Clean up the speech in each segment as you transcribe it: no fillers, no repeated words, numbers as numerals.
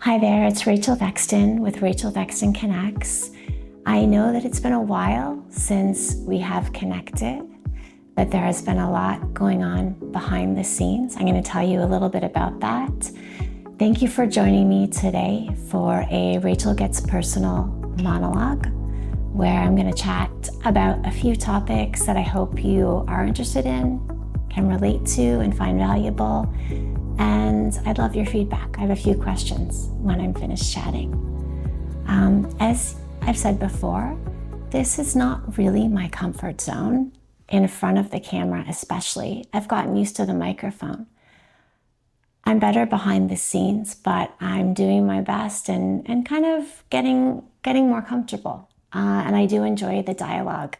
Hi there, it's Rachel Vexton with Rachel Vexton Connects. I know that it's been a while since we have connected, but there has been a lot going on behind the scenes. I'm going to tell you a little bit about that. Thank you for joining me today for a Rachel Gets Personal Monologue, where I'm going to chat about a few topics that I hope you are interested in, can relate to, and find valuable. And I'd love your feedback. I have a few questions when I'm finished chatting. As I've said before, this is not really my comfort zone, in front of the camera especially. I've gotten used to the microphone. I'm better behind the scenes, but I'm doing my best and kind of getting more comfortable. And I do enjoy the dialogue,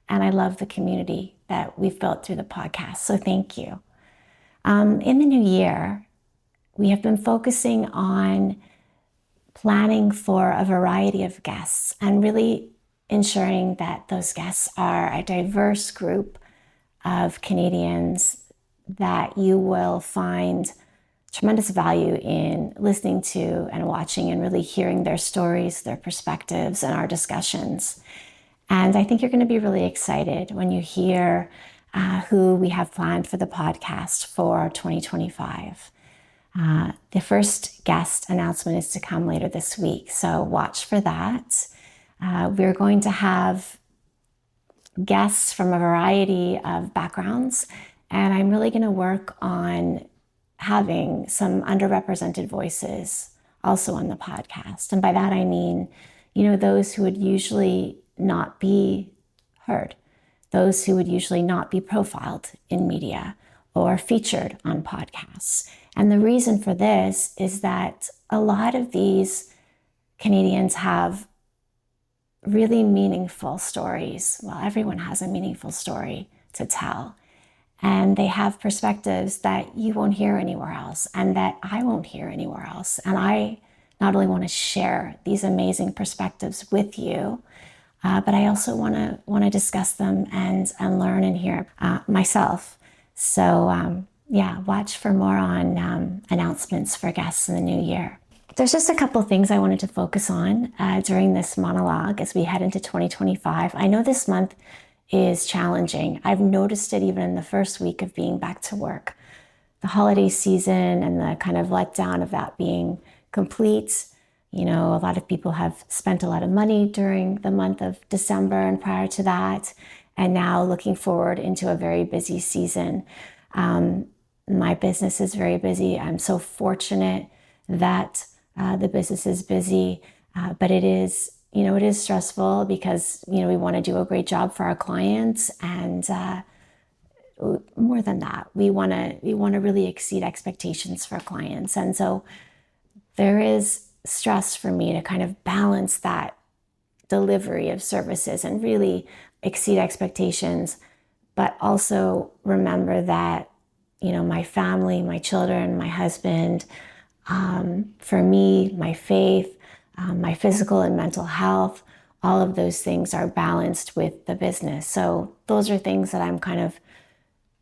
and I love the community that we've built through the podcast. So thank you. In the new year, we have been focusing on planning for a variety of guests and really ensuring that those guests are a diverse group of Canadians that you will find tremendous value in listening to and watching and really hearing their stories, their perspectives, and our discussions. And I think you're going to be really excited when you hear who we have planned for the podcast for 2025. The first guest announcement is to come later this week, so watch for that. We're going to have guests from a variety of backgrounds, and I'm really going to work on having some underrepresented voices also on the podcast. And by that I mean, those who would usually not be heard, those who would usually not be profiled in media or featured on podcasts. And the reason for this is that a lot of these Canadians have really meaningful stories. Well, everyone has a meaningful story to tell. And they have perspectives that you won't hear anywhere else and that I won't hear anywhere else. And I not only want to share these amazing perspectives with you, but I also want to discuss them and learn and hear myself. So watch for more on announcements for guests in the new year. There's just a couple things I wanted to focus on during this monologue as we head into 2025. I know this month is challenging. I've noticed it even in the first week of being back to work. The holiday season and the kind of letdown of that being complete. A lot of people have spent a lot of money during the month of December and prior to that, and now looking forward into a very busy season. My business is very busy. I'm so fortunate that the business is busy, but it is stressful because, we want to do a great job for our clients. And more than that, we want to really exceed expectations for clients. And so there is stress for me to kind of balance that delivery of services and really exceed expectations, but also remember that, my family, my children, my husband, for me, my faith, my physical and mental health, all of those things are balanced with the business. So those are things that I'm kind of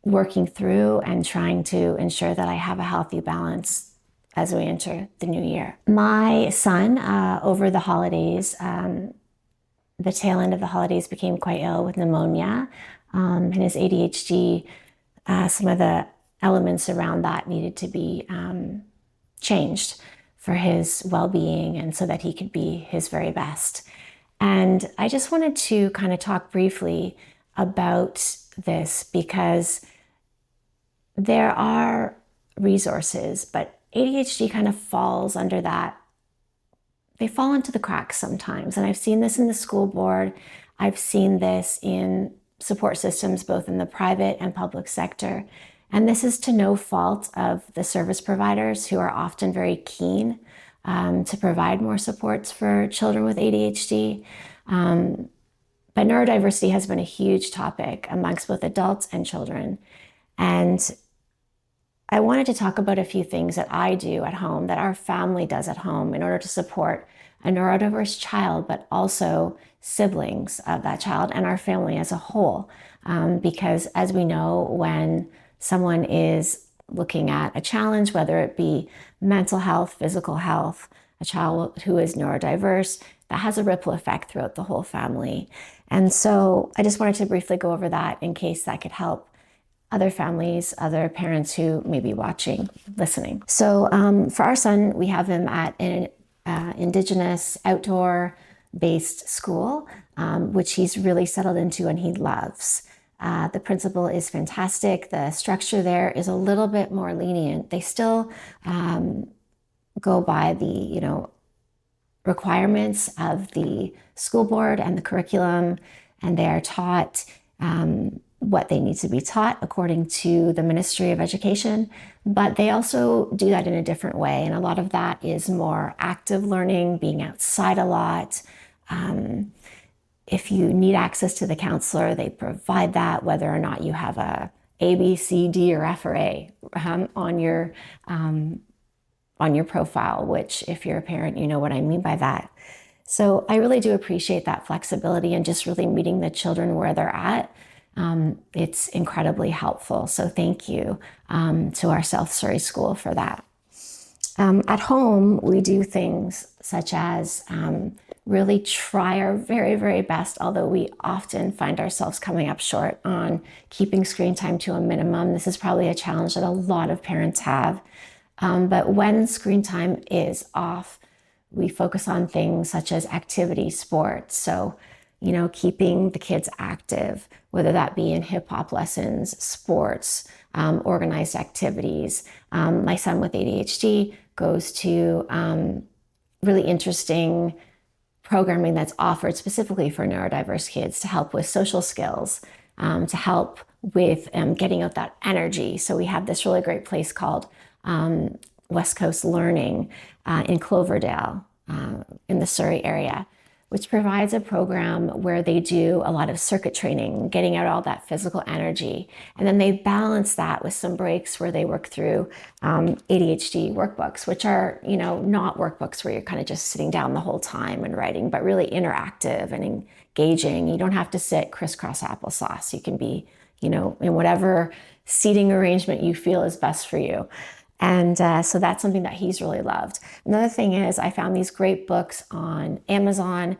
working through and trying to ensure that I have a healthy balance as we enter the new year. My son, over the holidays, the tail end of the holidays, became quite ill with pneumonia, and his ADHD, some of the elements around that needed to be changed for his well-being and so that he could be his very best. And I just wanted to kind of talk briefly about this because there are resources, but ADHD kind of falls under that. They fall into the cracks sometimes. And I've seen this in the school board. I've seen this in support systems, both in the private and public sector. And this is to no fault of the service providers who are often very keen to provide more supports for children with ADHD. But neurodiversity has been a huge topic amongst both adults and children. And I wanted to talk about a few things that I do at home, that our family does at home in order to support a neurodiverse child, but also siblings of that child and our family as a whole. Because as we know, when someone is looking at a challenge, whether it be mental health, physical health, a child who is neurodiverse, that has a ripple effect throughout the whole family. And so I just wanted to briefly go over that in case that could help other families, other parents who may be watching, listening. So for our son, we have him at an Indigenous outdoor-based school, which he's really settled into and he loves. The principal is fantastic. The structure there is a little bit more lenient. They still go by the, requirements of the school board and the curriculum, and they are taught what they need to be taught according to the Ministry of Education, but they also do that in a different way. And a lot of that is more active learning, being outside a lot. If you need access to the counselor, they provide that, whether or not you have a B, C, D, or F, or A on your profile, which if you're a parent, you know what I mean by that. So I really do appreciate that flexibility and just really meeting the children where they're at. It's incredibly helpful. So thank you to our South Surrey School for that. At home, we do things such as really try our very, very best, although we often find ourselves coming up short on keeping screen time to a minimum. This is probably a challenge that a lot of parents have. But when screen time is off, we focus on things such as activity, sports. So, keeping the kids active, whether that be in hip hop lessons, sports, organized activities. My son with ADHD goes to really interesting programming that's offered specifically for neurodiverse kids to help with social skills, to help with getting out that energy. So we have this really great place called West Coast Learning in Cloverdale, in the Surrey area, which provides a program where they do a lot of circuit training, getting out all that physical energy. And then they balance that with some breaks where they work through ADHD workbooks, which are, not workbooks where you're kind of just sitting down the whole time and writing, but really interactive and engaging. You don't have to sit crisscross applesauce. You can be, in whatever seating arrangement you feel is best for you. And so that's something that he's really loved. Another thing is I found these great books on Amazon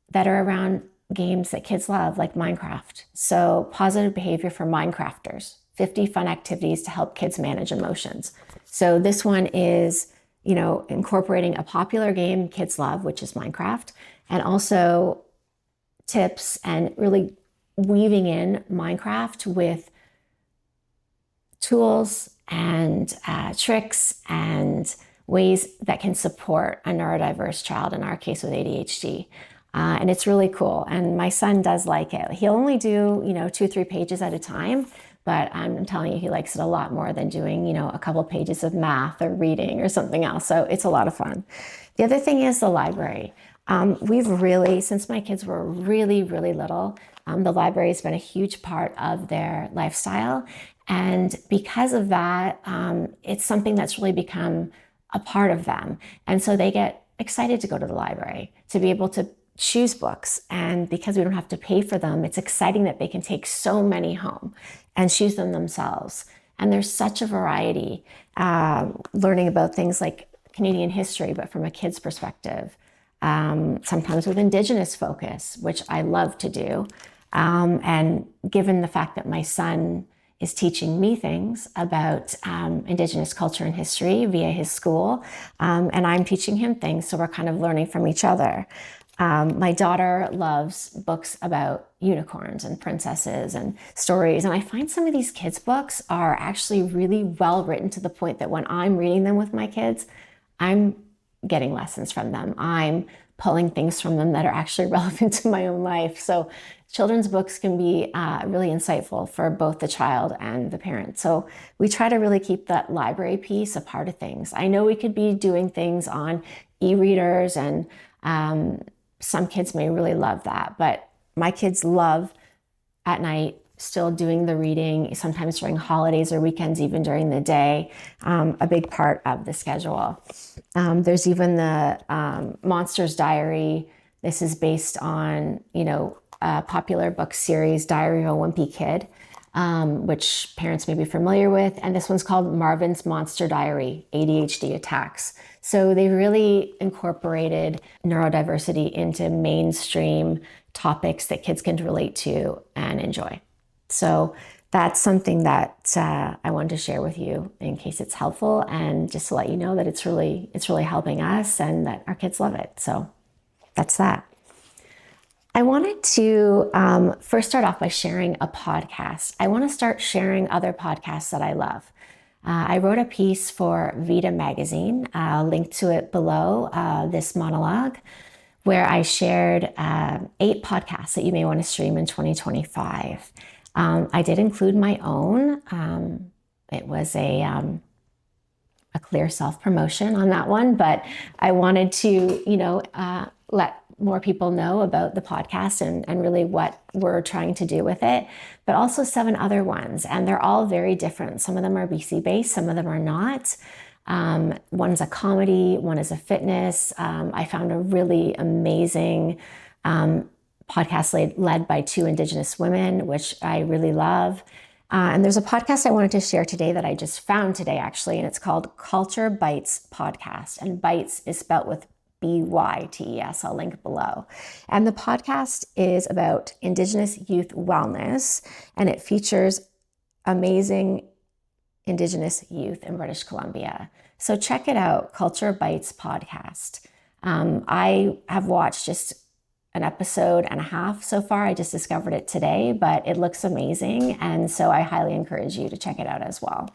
that are around games that kids love, like Minecraft. So Positive Behavior for Minecrafters, 50 fun activities to help kids manage emotions. So this one is, incorporating a popular game kids love, which is Minecraft, and also tips and really weaving in Minecraft with tools and tricks and ways that can support a neurodiverse child, in our case with ADHD. And it's really cool. And my son does like it. He'll only do, 2 or 3 pages at a time, but I'm telling you, he likes it a lot more than doing, a couple pages of math or reading or something else. So it's a lot of fun. The other thing is the library. We've really, since my kids were really, really little, the library has been a huge part of their lifestyle. And because of that, it's something that's really become a part of them. And so they get excited to go to the library, to be able to choose books. And because we don't have to pay for them, it's exciting that they can take so many home and choose them themselves. And there's such a variety, learning about things like Canadian history, but from a kid's perspective, sometimes with Indigenous focus, which I love to do. And given the fact that my son is teaching me things about Indigenous culture and history via his school, and I'm teaching him things, so we're kind of learning from each other. My daughter loves books about unicorns and princesses and stories, and I find some of these kids' books are actually really well written to the point that when I'm reading them with my kids, I'm getting lessons from them. I'm pulling things from them that are actually relevant to my own life. So children's books can be really insightful for both the child and the parent. So we try to really keep that library piece a part of things. I know we could be doing things on e-readers, and some kids may really love that, but my kids love at night still doing the reading, sometimes during holidays or weekends, even during the day, a big part of the schedule. There's even the Monsters Diary. This is based on, a popular book series, Diary of a Wimpy Kid. which parents may be familiar with. And this one's called Marvin's Monster Diary, ADHD Attacks. So they really incorporated neurodiversity into mainstream topics that kids can relate to and enjoy. So that's something that I wanted to share with you in case it's helpful, and just to let you know that it's really helping us and that our kids love it. So that's that. I wanted to first start off by sharing a podcast. I want to start sharing other podcasts that I love. I wrote a piece for Vita magazine. I'll link to it below this monologue, where I shared 8 podcasts that you may want to stream in 2025. I did include my own. It was a clear self-promotion on that one, but I wanted to, let more people know about the podcast and really what we're trying to do with it, but also 7 other ones. And they're all very different. Some of them are BC based, some of them are not. One's a comedy, one is a fitness. I found a really amazing podcast led by 2 Indigenous women, which I really love. And there's a podcast I wanted to share today that I just found today, actually, and it's called Culture Bites Podcast. And Bites is spelled with BYTES. I'll link below. And the podcast is about Indigenous youth wellness, and it features amazing Indigenous youth in British Columbia. So check it out, Culture Bites Podcast. I have watched just an episode and a half so far. I just discovered it today, but it looks amazing. And so I highly encourage you to check it out as well.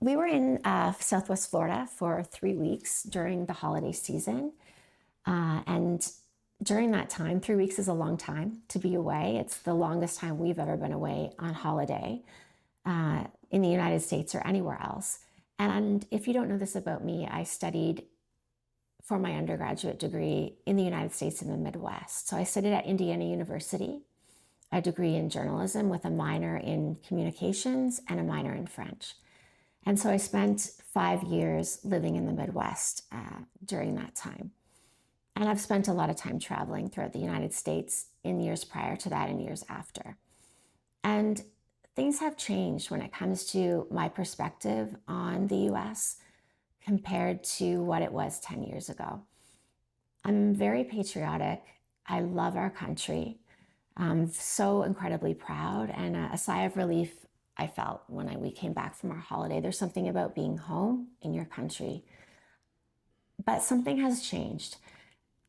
We were in Southwest Florida for 3 weeks during the holiday season. And during that time, 3 weeks is a long time to be away. It's the longest time we've ever been away on holiday in the United States or anywhere else. And if you don't know this about me, I studied for my undergraduate degree in the United States in the Midwest. So I studied at Indiana University, a degree in journalism with a minor in communications and a minor in French. And so I spent 5 years living in the Midwest during that time. And I've spent a lot of time traveling throughout the United States in years prior to that and years after. And things have changed when it comes to my perspective on the US compared to what it was 10 years ago. I'm very patriotic. I love our country. I'm so incredibly proud, and a sigh of relief I felt when we came back from our holiday. There's something about being home in your country. But something has changed.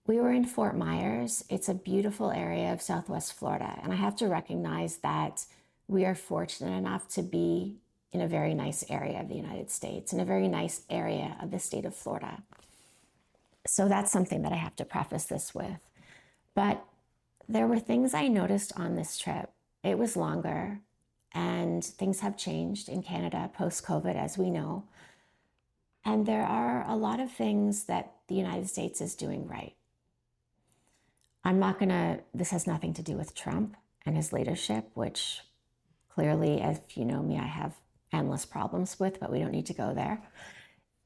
We were in Fort Myers. It's a beautiful area of Southwest Florida, and I have to recognize that we are fortunate enough to be in a very nice area of the United States, in a very nice area of the state of Florida. So that's something that I have to preface this with. But there were things I noticed on this trip. It was longer, and things have changed in Canada post-COVID, as we know. And there are a lot of things that the United States is doing right. This has nothing to do with Trump and his leadership, which clearly, as you know me, I have endless problems with, but we don't need to go there.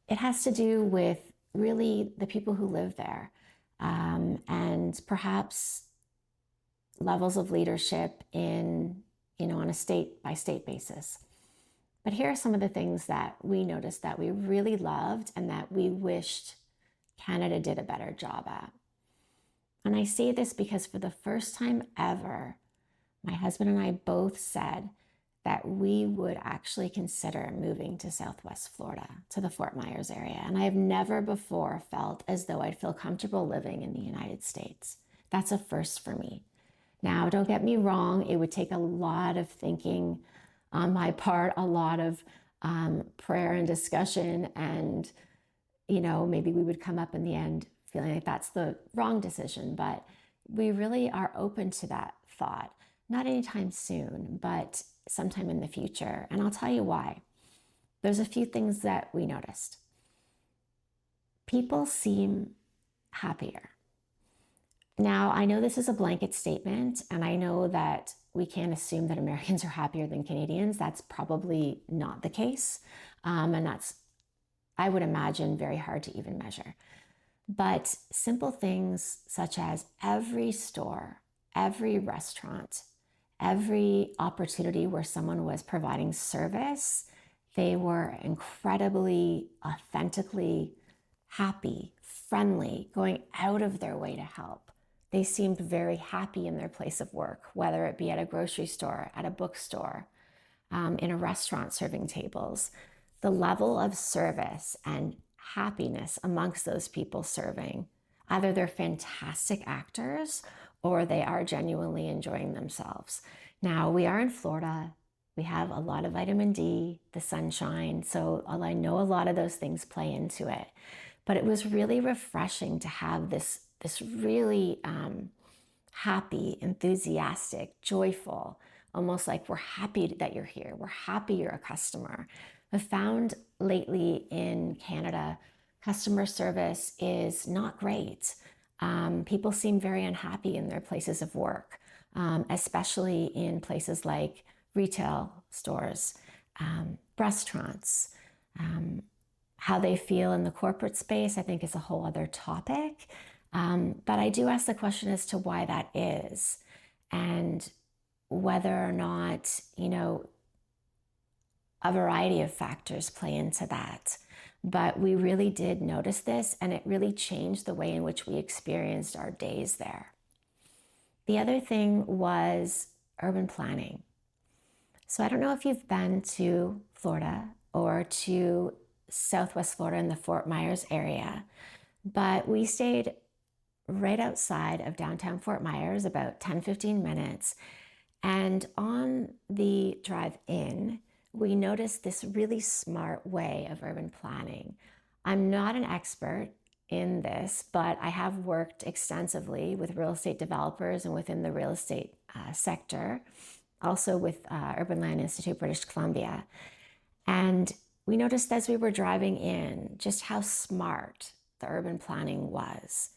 It has to do with really the people who live there, and perhaps levels of leadership on a state by state basis. But here are some of the things that we noticed that we really loved and that we wished Canada did a better job at. And I say this because for the first time ever, my husband and I both said that we would actually consider moving to Southwest Florida, to the Fort Myers area. And I have never before felt as though I'd feel comfortable living in the United States. That's a first for me. Now, don't get me wrong, it would take a lot of thinking on my part, a lot of prayer and discussion, and maybe we would come up in the end feeling like that's the wrong decision, but we really are open to that thought. Not anytime soon, but sometime in the future. And I'll tell you why. There's a few things that we noticed. People seem happier. Now, I know this is a blanket statement, and I know that we can't assume that Americans are happier than Canadians. That's probably not the case. And that's, I would imagine, very hard to even measure. But simple things such as every store, every restaurant, Every opportunity where someone was providing service, they were incredibly, authentically happy, friendly, going out of their way to help. They seemed very happy in their place of work, whether it be at a grocery store, at a bookstore, in a restaurant serving tables. The level of service and happiness amongst those people serving, either they're fantastic actors or they are genuinely enjoying themselves. Now, we are in Florida. We have a lot of vitamin D, the sunshine. So I know a lot of those things play into it. But it was really refreshing to have this really happy, enthusiastic, joyful, almost like we're happy that you're here. We're happy you're a customer. I've found lately in Canada, customer service is not great. People seem very unhappy in their places of work, especially in places like retail stores, restaurants. How they feel in the corporate space, I think, is a whole other topic. But I do ask the question as to why that is and whether or not, a variety of factors play into that. But we really did notice this, and it really changed the way in which we experienced our days there. The other thing was urban planning. So I don't know if you've been to Florida or to Southwest Florida in the Fort Myers area, but we stayed right outside of downtown Fort Myers, about 10-15 minutes. And on the drive in, we noticed this really smart way of urban planning. I'm not an expert in this, but I have worked extensively with real estate developers and within the real estate sector, also with Urban Land Institute, British Columbia. And we noticed as we were driving in just how smart the urban planning was.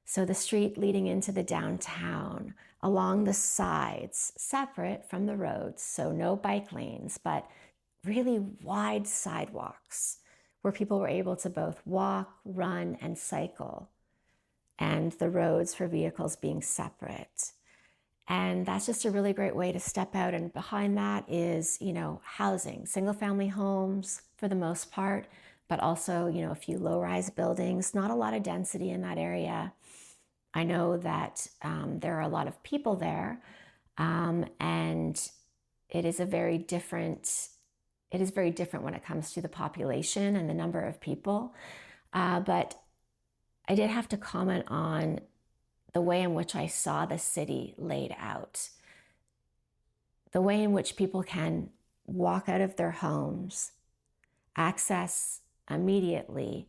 So the street leading into the downtown, along the sides, separate from the roads, so no bike lanes, but really wide sidewalks where people were able to both walk, run, and cycle, and the roads for vehicles being separate. And that's just a really great way to step out. And behind that is, housing, single family homes for the most part, but also, a few low-rise buildings, not a lot of density in that area. I know that there are a lot of people there, and it is very different when it comes to the population and the number of people. But I did have to comment on the way in which I saw the city laid out, the way in which people can walk out of their homes, access immediately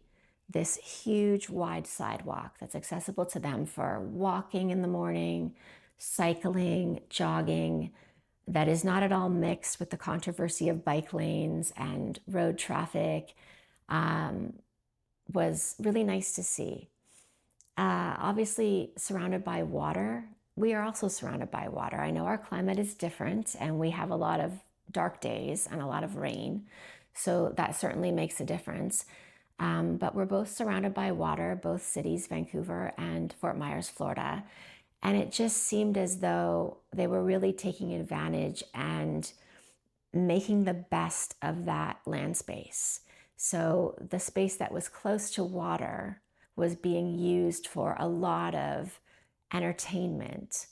this huge wide sidewalk that's accessible to them for walking in the morning, cycling, jogging, that is not at all mixed with the controversy of bike lanes and road traffic, was really nice to see. Obviously surrounded by water. We are also surrounded by water. I know our climate is different and we have a lot of dark days and a lot of rain. So that certainly makes a difference. But we're both surrounded by water, both cities, Vancouver and Fort Myers, Florida. And it just seemed as though they were really taking advantage and making the best of that land space. So the space that was close to water was being used for a lot of entertainment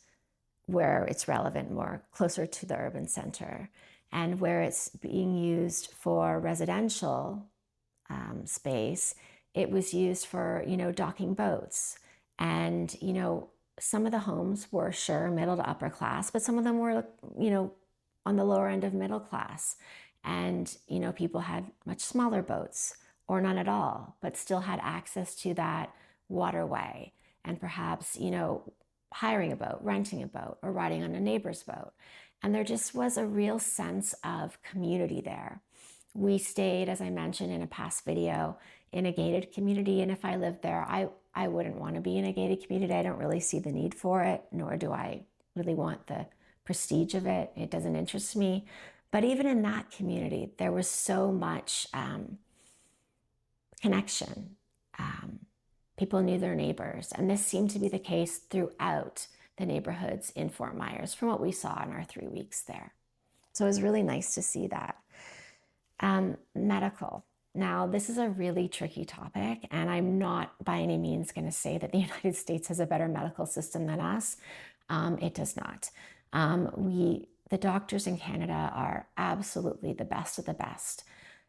where it's relevant, more closer to the urban center, and where it's being used for residential space, it was used for, docking boats. And, some of the homes were sure middle to upper class, but some of them were, on the lower end of middle class. And, people had much smaller boats or none at all, but still had access to that waterway and perhaps, hiring a boat, renting a boat, or riding on a neighbor's boat. And there just was a real sense of community there. We stayed, as I mentioned in a past video, in a gated community. And if I lived there, I wouldn't want to be in a gated community. I don't really see the need for it, nor do I really want the prestige of it. It doesn't interest me. But even in that community, there was so much connection. People knew their neighbors. And this seemed to be the case throughout the neighborhoods in Fort Myers from what we saw in our 3 weeks there. So it was really nice to see that. Medical. Now, this is a really tricky topic, and I'm not by any means going to say that the United States has a better medical system than us. It does not. The doctors in Canada are absolutely the best of the best,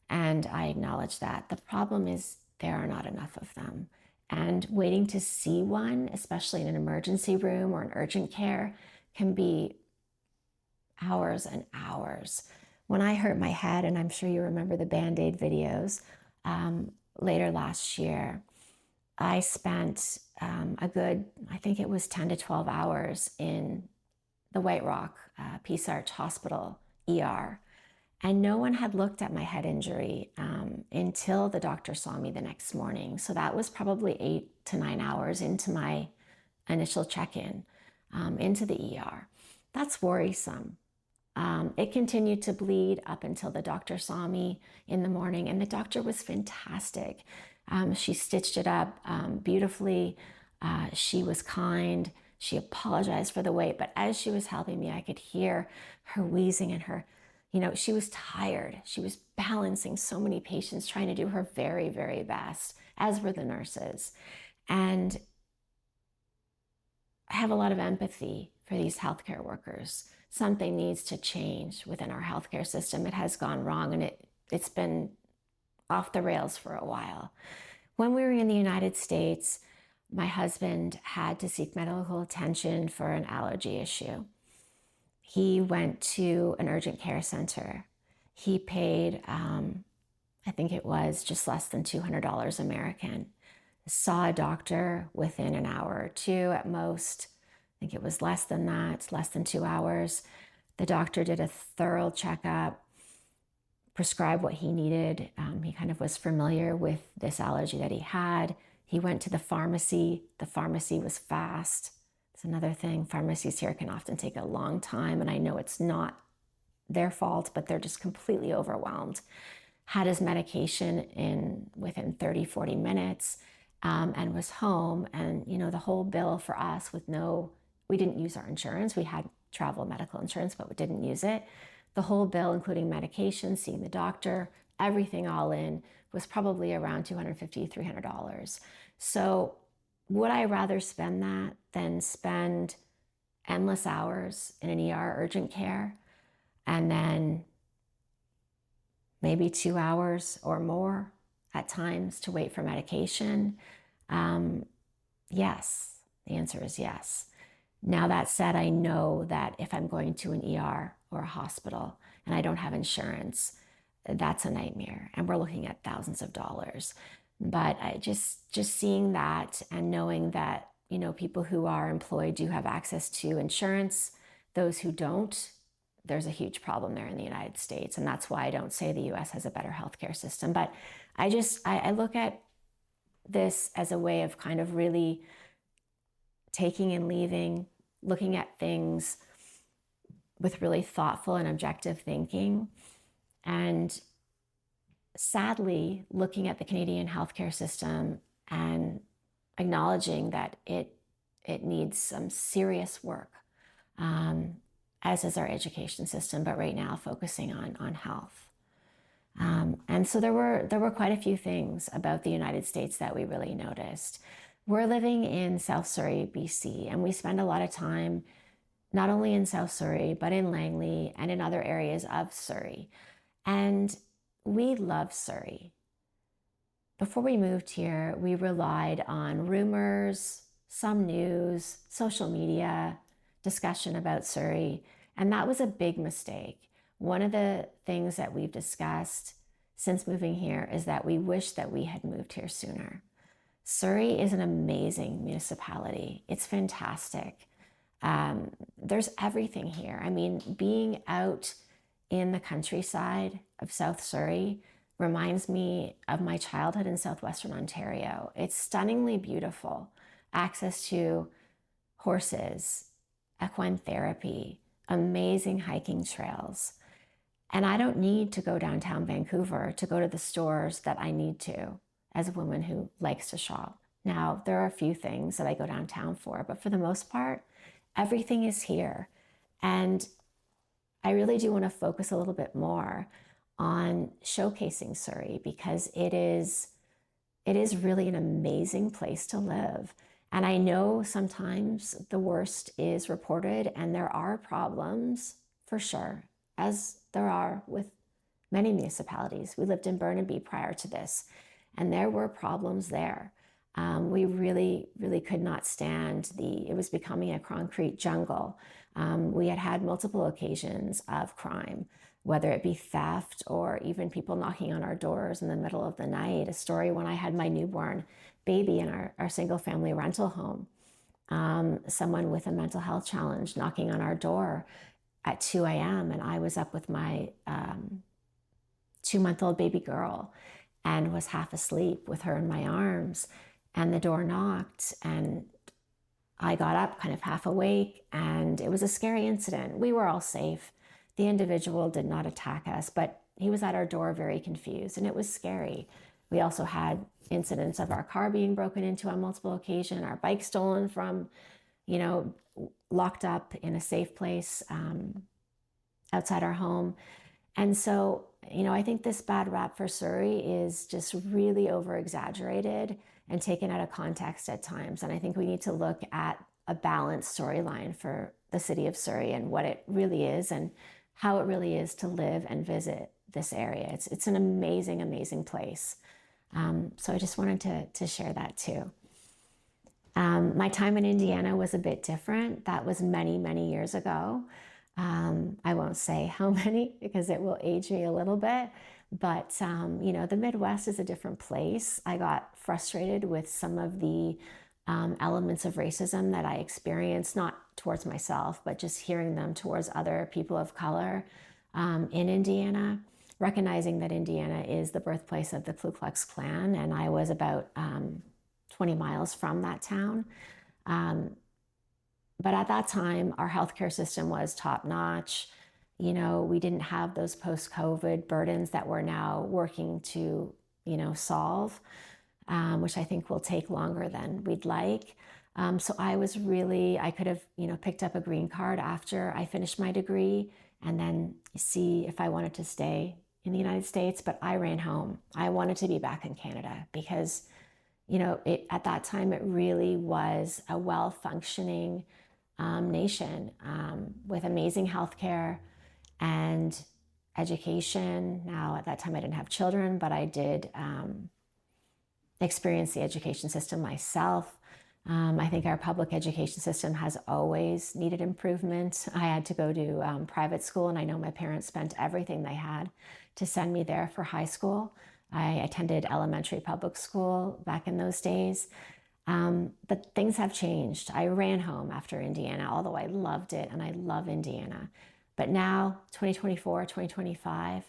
and I acknowledge that. The problem is there are not enough of them. And waiting to see one, especially in an emergency room or an urgent care, can be hours and hours. When I hurt my head, and I'm sure you remember the Band-Aid videos, later last year, I spent a good, I think it was 10 to 12 hours in the White Rock Peace Arch Hospital ER. And no one had looked at my head injury until the doctor saw me the next morning. So that was probably 8 to 9 hours into my initial check-in into the ER. That's worrisome. It continued to bleed up until the doctor saw me in the morning, and the doctor was fantastic. She stitched it up beautifully. She was kind. She apologized for the wait, but as she was helping me, I could hear her wheezing and her, she was tired. She was balancing so many patients, trying to do her very, very best, as were the nurses. And I have a lot of empathy for these healthcare workers. Something needs to change within our healthcare system. It has gone wrong, and it's been off the rails for a while. When we were in the United States, my husband had to seek medical attention for an allergy issue. He went to an urgent care center. He paid, I think it was just less than $200 American. Saw a doctor within an hour or two at most. I think it was less than that, less than 2 hours. The doctor did a thorough checkup, prescribed what he needed. He kind of was familiar with this allergy that he had. He went to the pharmacy. The pharmacy was fast. It's another thing. Pharmacies here can often take a long time, and I know it's not their fault, but they're just completely overwhelmed. Had his medication within 30, 40 minutes, and was home. And, the whole bill for us we didn't use our insurance. We had travel medical insurance, but we didn't use it. The whole bill, including medication, seeing the doctor, everything all in, was probably around $250, $300. So would I rather spend that than spend endless hours in an ER urgent care and then maybe 2 hours or more at times to wait for medication? Yes, the answer is yes. Now, that said, I know that if I'm going to an ER or a hospital and I don't have insurance, that's a nightmare. And we're looking at thousands of dollars. But I just seeing that and knowing that, people who are employed do have access to insurance. Those who don't, there's a huge problem there in the United States. And that's why I don't say the US has a better healthcare system. But I look at this as a way of kind of really taking and leaving, looking at things with really thoughtful and objective thinking. And sadly, looking at the Canadian healthcare system and acknowledging that it needs some serious work, as is our education system, but right now focusing on health. And so there were quite a few things about the United States that we really noticed. We're living in South Surrey, BC, and we spend a lot of time not only in South Surrey, but in Langley and in other areas of Surrey. And we love Surrey. Before we moved here, we relied on rumors, some news, social media, discussion about Surrey, and that was a big mistake. One of the things that we've discussed since moving here is that we wish that we had moved here sooner. Surrey is an amazing municipality. It's fantastic. There's everything here. I mean, being out in the countryside of South Surrey reminds me of my childhood in southwestern Ontario. It's stunningly beautiful. Access to horses, equine therapy, amazing hiking trails. And I don't need to go downtown Vancouver to go to the stores that I need to as a woman who likes to shop. Now, there are a few things that I go downtown for, but for the most part, everything is here. And I really do want to focus a little bit more on showcasing Surrey because it is really an amazing place to live. And I know sometimes the worst is reported and there are problems for sure, as there are with many municipalities. We lived in Burnaby prior to this, and there were problems there. We really, really could not stand it was becoming a concrete jungle. We had multiple occasions of crime, whether it be theft or even people knocking on our doors in the middle of the night. A story when I had my newborn baby in our single family rental home. Someone with a mental health challenge knocking on our door at 2 a.m. and I was up with my 2-month-old baby girl and was half asleep with her in my arms. And the door knocked and I got up kind of half awake, and it was a scary incident. We were all safe. The individual did not attack us, but he was at our door very confused, and it was scary. We also had incidents of our car being broken into on multiple occasions, our bike stolen from, locked up in a safe place outside our home. And so, I think this bad rap for Surrey is just really over exaggerated and taken out of context at times. And I think we need to look at a balanced storyline for the city of Surrey and what it really is and how it really is to live and visit this area. It's an amazing, amazing place. So I just wanted to share that too. My time in Indiana was a bit different. That was many, many years ago. I won't say how many because it will age me a little bit, but the Midwest is a different place. I got frustrated with some of the elements of racism that I experienced, not towards myself, but just hearing them towards other people of color in Indiana, recognizing that Indiana is the birthplace of the Ku Klux Klan, and I was about 20 miles from that town. But at that time, our healthcare system was top notch. We didn't have those post-COVID burdens that we're now working to, solve, which I think will take longer than we'd like. So I could have, picked up a green card after I finished my degree and then see if I wanted to stay in the United States, but I ran home. I wanted to be back in Canada because, at that time, it really was a well-functioning nation with amazing healthcare and education. Now, at that time, I didn't have children, but I did experience the education system myself. I think our public education system has always needed improvement. I had to go to private school, and I know my parents spent everything they had to send me there for high school. I attended elementary public school back in those days. But things have changed. I ran home after Indiana, although I loved it and I love Indiana. But now, 2024, 2025,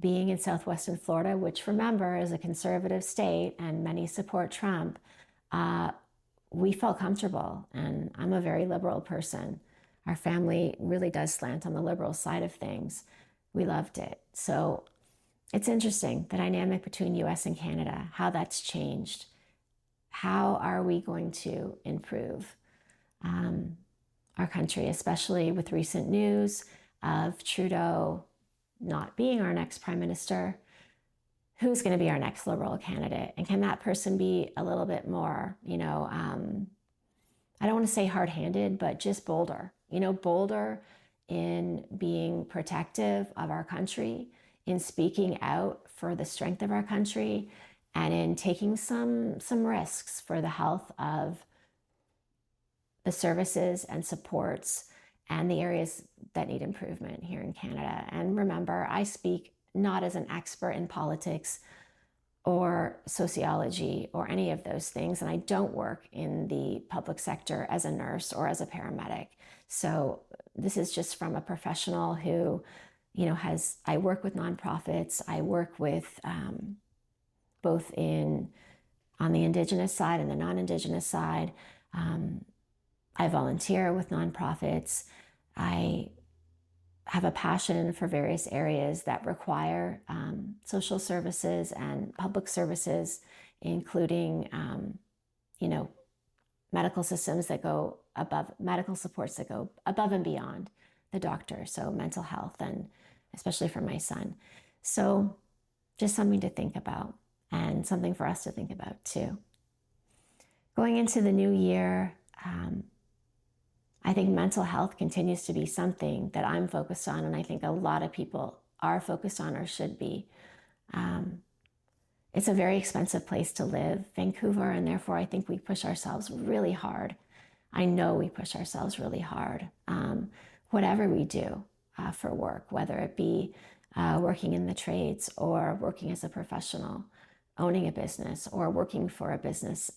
being in Southwestern Florida, which remember is a conservative state and many support Trump, we felt comfortable, and I'm a very liberal person. Our family really does slant on the liberal side of things. We loved it. So it's interesting, the dynamic between US and Canada, how that's changed. How are we going to improve our country, especially with recent news of Trudeau not being our next prime minister? Who's going to be our next liberal candidate? And can that person be a little bit more, I don't want to say hard-handed, but just bolder, bolder in being protective of our country, in speaking out for the strength of our country, and in taking some risks for the health of the services and supports and the areas that need improvement here in Canada. And remember, I speak not as an expert in politics or sociology or any of those things, and I don't work in the public sector as a nurse or as a paramedic. So this is just from a professional who, I work with nonprofits, I work with both on the Indigenous side and the non-Indigenous side. I volunteer with nonprofits. I have a passion for various areas that require social services and public services, including, medical systems that go above, medical supports that go above and beyond the doctor. So mental health, and especially for my son. So just something to think about, and something for us to think about too. Going into the new year, I think mental health continues to be something that I'm focused on, and I think a lot of people are focused on or should be. It's a very expensive place to live, Vancouver, and therefore I think we push ourselves really hard. I know we push ourselves really hard. Whatever we do for work, whether it be working in the trades or working as a professional, owning a business, or working for a business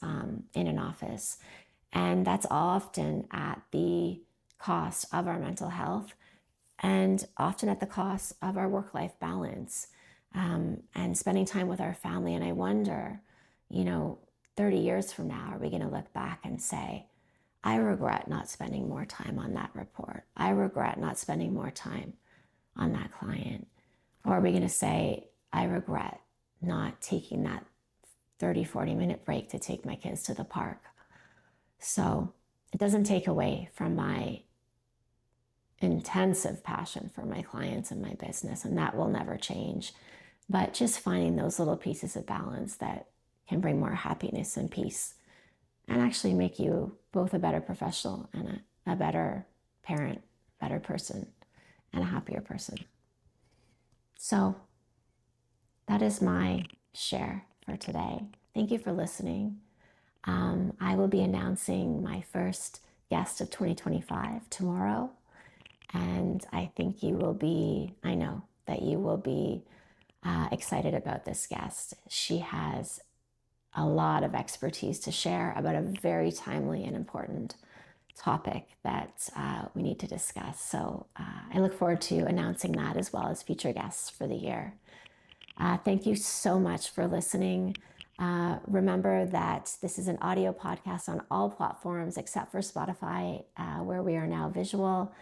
in an office. And that's often at the cost of our mental health, and often at the cost of our work-life balance, and spending time with our family. And I wonder, 30 years from now, are we going to look back and say, I regret not spending more time on that report. I regret not spending more time on that client. Or are we going to say, I regret not taking that 30, 40-minute break to take my kids to the park? So it doesn't take away from my intensive passion for my clients and my business, and that will never change. But just finding those little pieces of balance that can bring more happiness and peace, and actually make you both a better professional and a better parent, better person, and a happier person. So that is my share for today. Thank you for listening. I will be announcing my first guest of 2025 tomorrow. And I think I know that you will be excited about this guest. She has a lot of expertise to share about a very timely and important topic that we need to discuss. So I look forward to announcing that, as well as future guests for the year. Thank you so much for listening. Remember that this is an audio podcast on all platforms except for Spotify, where we are now visual.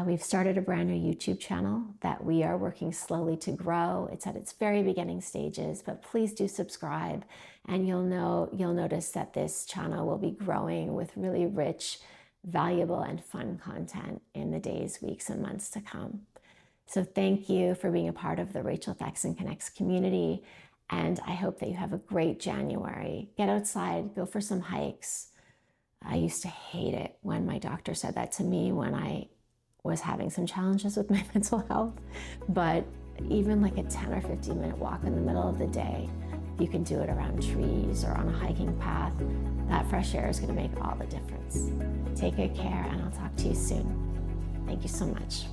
We've started a brand new YouTube channel that we are working slowly to grow. It's at its very beginning stages, but please do subscribe, and you'll notice that this channel will be growing with really rich, valuable, and fun content in the days, weeks, and months to come. So thank you for being a part of the Rachel Thaxton Connects community, and I hope that you have a great January. Get outside, go for some hikes. I used to hate it when my doctor said that to me when I was having some challenges with my mental health, but even like a 10 or 15-minute walk in the middle of the day, you can do it around trees or on a hiking path. That fresh air is going to make all the difference. Take good care, and I'll talk to you soon. Thank you so much.